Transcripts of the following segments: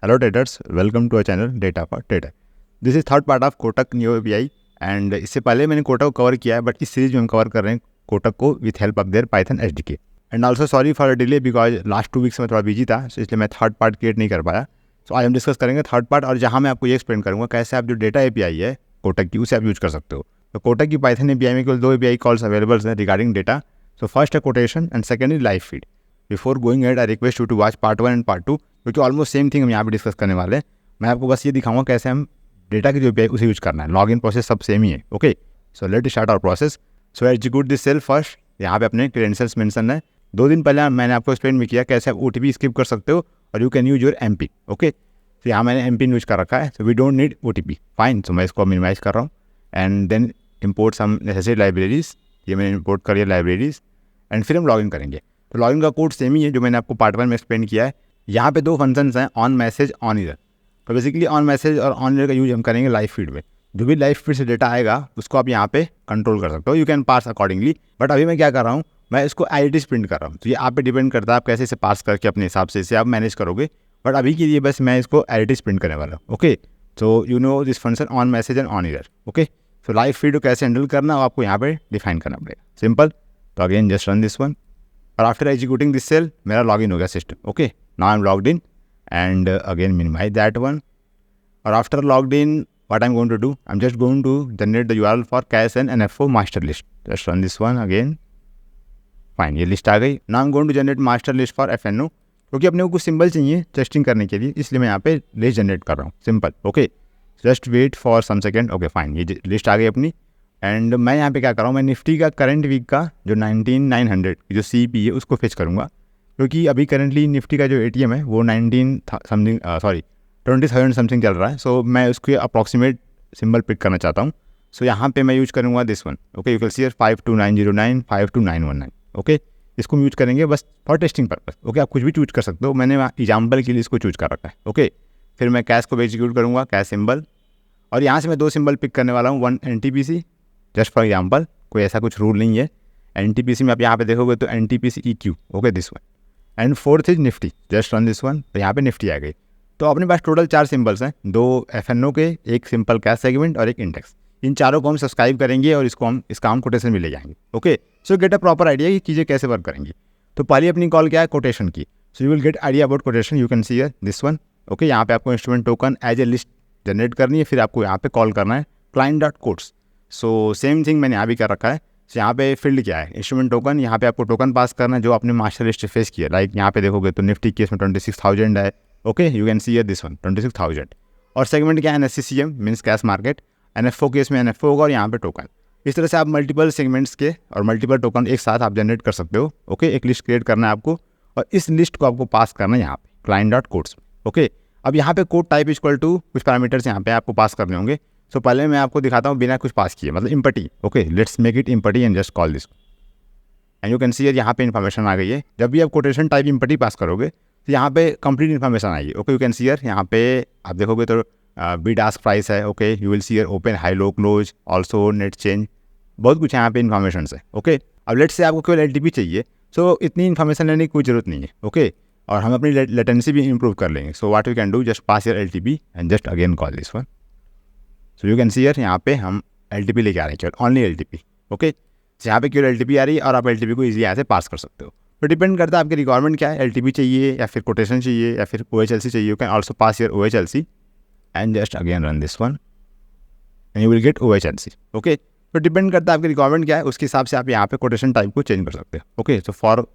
Hello traders, welcome to our channel Data for Trader. This is third part of Kotak Neo API and इससे पहले मैंने कोटक को cover किया है but इस सीरीज में हम कवर कर रहे हैं कोटक को with help of their Python SDK. And also sorry for delay because last 2 weeks में थोड़ा बिजी था, सो इसलिए मैं थर्ड पार्ट क्रिएट नहीं कर पाया. सो आज हम डिस्कस करेंगे थर्ड पार्ट और जहाँ मैं आपको ये एक्सप्लेन करूँगा कैसे आप जो डेटा एपीआई है कोटक की उसे आप यूज कर सकते हो. तो कोटक की पाइथन एपीआई में केवल 2 एपीआई कॉल्स अवेलेबल हैं रिगार्डिंग डेटा. सो फर्स्ट है quotation and second is live feed. Before going ahead I request you to watch part 1 and part 2 क्योंकि ऑलमोस्ट सेम थिंग हम यहाँ पे डिस्कस करने वाले हैं. मैं आपको बस ये दिखाऊंगा कैसे हम डेटा की जो एपीआई उसे यूज करना है. लॉगिन प्रोसेस सब सेम ही है. Okay, so let start our process. So execute this cell first. यहाँ पे अपने क्रेडेंशियल्स मेंशन है. 2 दिन पहले मैंने आपको एक्सप्लेन भी किया कैसे आप ओटीपी स्किप कर सकते हो और you can use your MP. Okay, तो यहाँ मैंने एमपिन यूज कर रखा है. So we don't need OTP. Fine, so मैं इसको मिनिमाइज कर रहा हूँ and then import some necessary libraries. ये मैंने इम्पोर्ट करी है लाइब्रेरीज एंड फिर हम लॉगिन करेंगे. तो लॉगिन का कोड सेम ही है जो मैंने आपको पार्ट 1 में एक्सप्लेन किया है. यहाँ पे 2 फंक्शंस हैं, ऑन मैसेज ऑन ईयर. तो बेसिकली ऑन मैसेज और ऑन ईयर का यूज हम करेंगे लाइव फीड में. जो भी लाइव फीड से डेटा आएगा उसको आप यहाँ पे कंट्रोल कर सकते हो. You can pass accordingly. But अभी मैं क्या कर रहा हूँ, मैं इसको आईडी प्रिंट कर रहा हूँ. तो ये आप पे डिपेंड करता है आप कैसे इसे पास करके अपने हिसाब से इसे आप मैनेज करोगे. बट अभी के लिए बस मैं इसको आईडी प्रिंट करने वाला हूँ. Okay, so you know this function on message and on year. Okay, so live feed को कैसे हैंडल करना आपको यहाँ पे डिफाइन करना पड़ेगा. सिंपल. तो again just run this one और आफ्टर एग्जीक्यूटिंग दिस सेल मेरा लॉगिन हो गया system. Okay, now I am logged in and again minimize that one. Or after logged in, what I'm going to do, I'm just going to generate the URL for cache and NFO master list. Just run this one again. Fine, ये list आ गई. Now I'm going to generate master list for FNO क्योंकि अपने को कुछ symbol चाहिए testing करने के लिए, इसलिए मैं यहाँ पे लिस्ट जनरेट कर रहा हूँ. Simple. Okay, just wait for some second. Okay fine, ये लिस्ट आ गई अपनी. एंड मैं यहाँ पे क्या कर रहा हूँ, मैं निफ्टी का करंट वीक का जो 19900 जो CP है उसको फेच करूँगा क्योंकि अभी करंटली निफ्टी का जो ATM है वो 20,000 समथिंग चल रहा है. सो मैं उसके अप्रॉक्सीमेट सिंबल पिक करना चाहता हूँ. सो यहाँ पे मैं यूज करूँगा this one. Okay, you can C 52909 52919. Okay, इसको यूज करेंगे बस फॉर टेस्टिंग पर्पस. ओके, आप कुछ भी चूज कर सकते हो, मैंने एग्जाम्पल के लिए इसको चूज कर रखा है. ओके, फिर मैं कैश को एग्जीक्यूट करूँगा, कैश सिंबल. और यहाँ से मैं 2 सिंबल पिक करने वाला हूँ. 1 NTPC जस्ट फॉर एग्जाम्पल, कोई ऐसा कुछ रूल नहीं है. NTPC में आप यहाँ पे देखोगे तो NTPC EQ. Okay, this one. And 4th is Nifty. Just run this one. तो यहाँ पे निफ्टी आ गई. तो अपने पास टोटल 4 सिंबल्स हैं, 2 FNO के, एक सिंपल कैश सेगमेंट और एक इंडेक्स. इन चारों को हम सब्सक्राइब करेंगे और इसका हम कोटेशन में ले जाएंगे. Okay, so get a proper idea कि चीज़ें कैसे वर्क करेंगी. तो पहली अपनी कॉल क्या है, कोटेशन की. So you will get idea about quotation. You can see this one. Okay, यहाँ पे आपको instrument token as a list generate करनी है, फिर आपको यहाँ पे कॉल करना है client.quotes. सो सेम थिंग मैंने यहाँ भी कर रखा है. तो यहाँ पे फील्ड क्या है, इंस्ट्रूमेंट टोकन. यहाँ पे आपको टोकन पास करना है जो आपने मास्टर लिस्ट फेस किया. लाइक यहाँ पे देखोगे तो निफ्टी केस में 26,000 है. Okay, you can see this one 26,000. और सेगमेंट क्या है, NSCCM means cash market. NFO case में NFO होगा और यहाँ पे टोकन. इस तरह से आप मल्टीपल सेगमेंट्स के और मल्टीपल टोकन एक साथ आप जनरेट कर सकते हो. ओके, एक लिस्ट क्रिएट करना है आपको और इस लिस्ट को आपको पास करना है यहाँ पे client.quotes. ओके, अब यहाँ पे कोड टाइप इक्वल टू कुछ पैरामीटर्स यहाँ पे आपको पास करने होंगे. सो पहले मैं आपको दिखाता हूँ बिना कुछ पास किए, मतलब empty. Okay, let's make it empty and just call this. And you can सी यहाँ पे इन्फॉर्मेशन आ गई है. जब भी आप कोटेशन टाइप इम्पटी पास करोगे तो यहाँ पे कंप्लीट इन्फॉर्मेशन आएगी. ओके, यू कैन सी यहाँ पे आप देखोगे तो बिड आस्क प्राइस है. Okay, you will C open high low close also net change, बहुत कुछ यहाँ पे इन्फॉर्मेशन है. ओके, अब लेट्स से आपको केवल LTP चाहिए. सो इतनी इन्फॉर्मेशन लेने की कोई ज़रूरत नहीं है. ओके, और हम अपनी लेटेंसी भी इंप्रूव कर लेंगे. So what you can do, just pass your LTP and just again call this one. So you can सी यहाँ पे हम LTP लेके आ रहे हैं, केवल ओनली LTP. ओके, यहाँ पे केवल LTP आ रही है और आप LTP को इजीली यहाँ से पास कर सकते हो. तो डिपेंड करता है आपकी रिक्वायरमेंट क्या है, LTP चाहिए या फिर कोटेशन चाहिए या फिर OHLC चाहिए. You can also pass your OHLC and just again run this one and you will gate OHLC. Okay, तो डिपेंड करता है आपकी रिक्वायरमेंट क्या है, उसके हिसाब से आप यहाँ पे कोटेशन टाइप को चेंज कर सकते हो. ओके, सो फॉर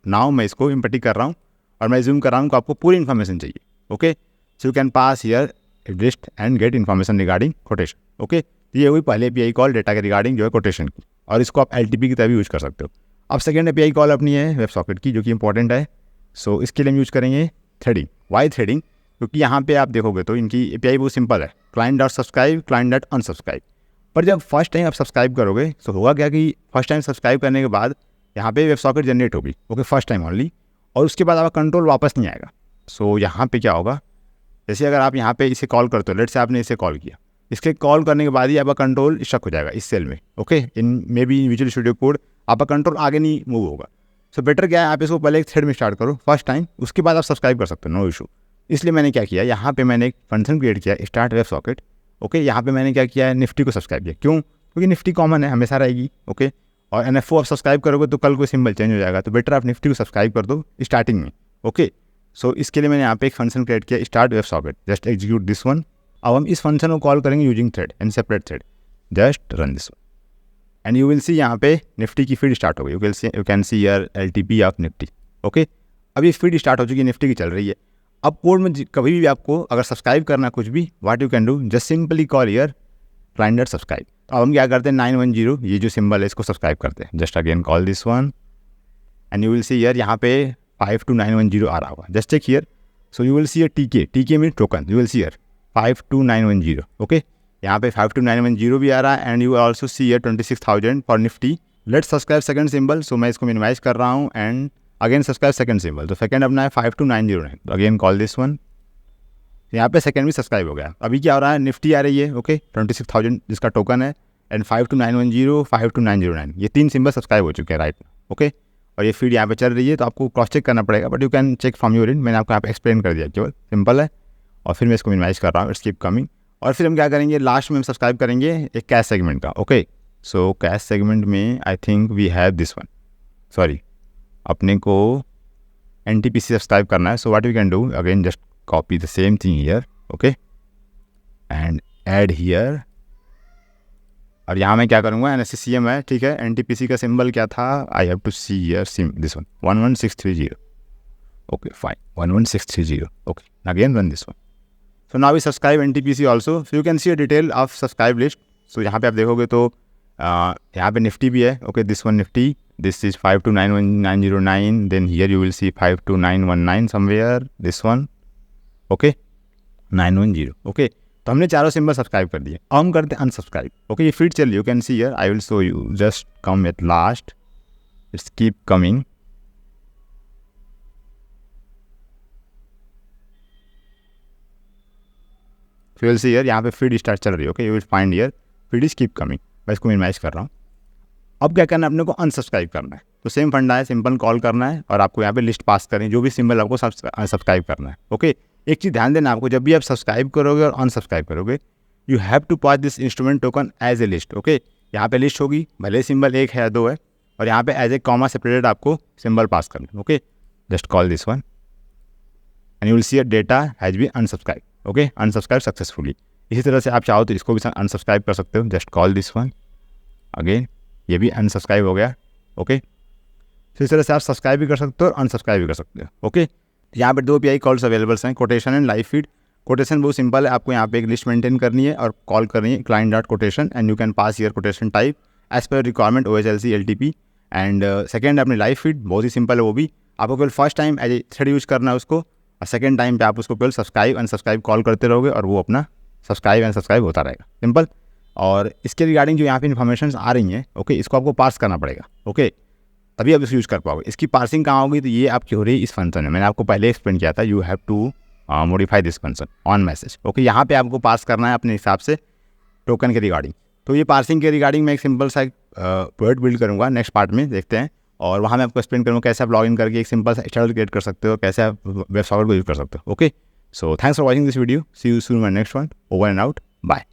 नाउ मैं इसको इम्पटी कर रहा हूँ और मैं ज्यूम कर रहा हूँ कि आपको पूरी इन्फॉर्मेशन चाहिए. Okay, so you can pass here list and get information regarding quotation. Okay, ये हुई पहले API कॉल डेटा के रिगार्डिंग जो है कोटेशन की, और इसको आप LTP की तरह भी यूज कर सकते हो. अब सेकेंड API कॉल अपनी है वेब सॉकेट की, जो कि इंपॉर्टेंट है. सो इसके लिए हम यूज करेंगे थ्रेडिंग. वाई थ्रेडिंग, क्योंकि यहाँ पे आप देखोगे तो इनकी API बहुत सिंपल है, client.subscribe client.unsubscribe. पर जब फर्स्ट टाइम आप सब्सक्राइब करोगे तो होगा क्या कि फर्स्ट टाइम सब्सक्राइब करने के बाद यहाँ पे वेब सॉकेट जनरेट होगी. ओके, फर्स्ट टाइम ओनली, और उसके बाद आपका कंट्रोल वापस नहीं आएगा. सो यहाँ पे क्या होगा, जैसे अगर आप यहाँ पे इसे कॉल करते हो, लेट से आपने इसे कॉल किया, इसके कॉल करने के बाद ही आपका कंट्रोल स्टक हो जाएगा इस सेल में. Okay, in may be visual studio code आपका कंट्रोल आगे नहीं मूव होगा. सो बेटर क्या है, आप इसको पहले एक थ्रेड में स्टार्ट करो फर्स्ट टाइम, उसके बाद आप सब्सक्राइब कर सकते हो, नो इशू. इसलिए मैंने क्या किया, यहाँ पे मैंने एक फंक्शन क्रिएट किया स्टार्ट वेब सॉकेट। ओके, यहाँ पे मैंने क्या किया है, निफ्टी को सब्सक्राइब किया। क्यों? क्योंकि निफ्टी कॉमन है, हमेशा रहेगी। ओके, और NFO आप सब्सक्राइब करोगे तो कल कोई सिंबल चेंज हो जाएगा, तो बेटर आप निफ्टी को सब्सक्राइब कर दो स्टार्टिंग में। ओके, सो इसके लिए मैंने यहाँ पे एक फंक्शन क्रिएट किया start web socket. Just execute this one. अब हम इस फंक्शन को कॉल करेंगे using thread and separate thread. Just run this one and you will सी यहाँ पे निफ्टी की फीड स्टार्ट हो गई। You can see your LTP of Nifty. Okay, अभी फीड स्टार्ट हो चुकी है, निफ्टी की चल रही है। अब कोड में कभी भी आपको अगर सब्सक्राइब करना कुछ भी, what you can do, just simply call your client dot subscribe. तो अब हम क्या करते हैं, 910 ये जो सिंबल है इसको सब्सक्राइब करते हैं। Just again call this one and you will see here यहाँ पे 52910 आ रहा होगा। Just check here. So you will see TK mean token. You will see here 52910। Okay, यहाँ पे 52910 भी आ रहा है and you also see here 26,000 for Nifty. Let's subscribe second symbol. So मैं इसको मिनिमाइज कर रहा हूँ and again subscribe second symbol. तो सेकंड अपना है 52909। तो अगेन कॉल दिस वन। यहाँ पे सेकंड भी सब्सक्राइब हो गया। अभी क्या हो रहा है, निफ्टी आ रही है। ओके, 26,000 जिसका टोकन है एंड 52910 52909 ये 3 सिंबल सब्सक्राइब हो चुके हैं राइट। ओके, और ये फीड यहाँ पे चल रही है, तो आपको क्रॉस चेक करना पड़ेगा, but you can check from your end. मैंने आपको यहाँ पे एक्सप्लेन कर दिया, केवल सिंपल है। और फिर मैं इसको मिनिमाइज कर रहा हूँ, इट्स कीप कमिंग। और फिर हम क्या करेंगे, लास्ट में हम सब्सक्राइब करेंगे एक कैश सेगमेंट का। ओके, सो कैश सेगमेंट में I think we have this one. Sorry, अपने को NTPC सब्सक्राइब करना है। So what we can do, again just copy the same thing here. Okay, and add here. और यहाँ मैं क्या करूँगा, NSCM है, ठीक है। NTPC का सिंबल क्या था, I have to see here this one 11630। Okay fine, 11630। Okay, again run this one. So now we subscribe NTPC also. So you can see a detail of subscribe list. So यहाँ पे आप देखोगे तो यहाँ पे निफ्टी भी है। Okay, this one Nifty, this is 5291909। Then here you will see 52919 somewhere, this one. Okay, 910। Okay, तो हमने चारों सिंबल सब्सक्राइब कर दिए। अब हम करते हैं अनसब्सक्राइब। ओके, ये फीड चल रही है, you can see here. I will show you, just come at last, it's keep coming. You will see here, यहाँ पे फीड स्टार्ट चल रही है। Okay, you will find here feed is keep coming. मैं इसको मिनिमाइज कर रहा हूँ। अब क्या करना है, अपने को अनसब्सक्राइब करना है। तो सेम फंडा है, सिंपल कॉल करना है और आपको यहाँ पे लिस्ट पास करें जो भी सिंबल आपको सब्सक्राइब करना है। ओके, एक चीज़ ध्यान देना आपको, जब भी आप सब्सक्राइब करोगे और अनसब्सक्राइब करोगे, you have to pass this instrument token as a list. Okay, यहाँ पे लिस्ट होगी, भले सिंबल एक है या दो है, और यहाँ पे एज ए कॉमा सेपरेटेड आपको सिंबल पास करना। Okay, just call this one and you will C a data has B unsubscribe. Okay, unsubscribe successfully. इसी तरह से आप चाहो तो इसको भी अनसब्सक्राइब कर सकते हो। Just call this one again, ये भी अनसब्सक्राइब हो गया। ओके, तो इस तरह से आप सब्सक्राइब भी कर सकते हो और अनसब्सक्राइब भी कर सकते हो। ओके, यहाँ पे 2 API कॉल्स अवेलेबल्स हैं, quotation and live feed. Quotation बहुत सिंपल है, आपको यहाँ पे एक लिस्ट मेंटेन करनी है और कॉल करनी है client dot quotation and you can pass here quotation type as per requirement OSLC LTP। And second अपनी लाइव फीड, बहुत ही सिंपल है, वो भी आपको केवल first time as a thread use करना है उसको, और सेकेंड टाइम पे आप उसको केवल सब्सक्राइब अनसब्सक्राइब कॉल करते रहोगे और वो अपना सब्सक्राइब अनसब्सक्राइब होता रहेगा, सिंपल। और इसके रिगार्डिंग जो यहाँ पे इन्फॉर्मेशन आ रही हैं, ओके, इसको आपको पार्स करना पड़ेगा। ओके, तभी आप इसको यूज़ कर पाओगे। इसकी पार्सिंग कहाँ होगी, तो ये आपकी हो रही है इस फंक्शन में। मैंने आपको पहले एक्सप्लेन किया था, you have to modify this function on message. Okay, यहाँ पे आपको पास करना है अपने हिसाब से टोकन के रिगार्डिंग। तो ये पार्सिंग के रिगार्डिंग मैं एक सिंपल सा प्रोडक्ट बिल्ड करूँगा, नेक्स्ट पार्ट में देखते हैं। और वहाँ मैं आपको एक्सप्लेन करूँगा कैसे आप लॉगिन करके एक सिंपल सा स्टाइल क्रिएट कर सकते हो, कैसे आप वेब सॉकेट को यूज़ कर सकते हो। Okay, so thanks for watching this video, see you soon my next one, over and out, bye.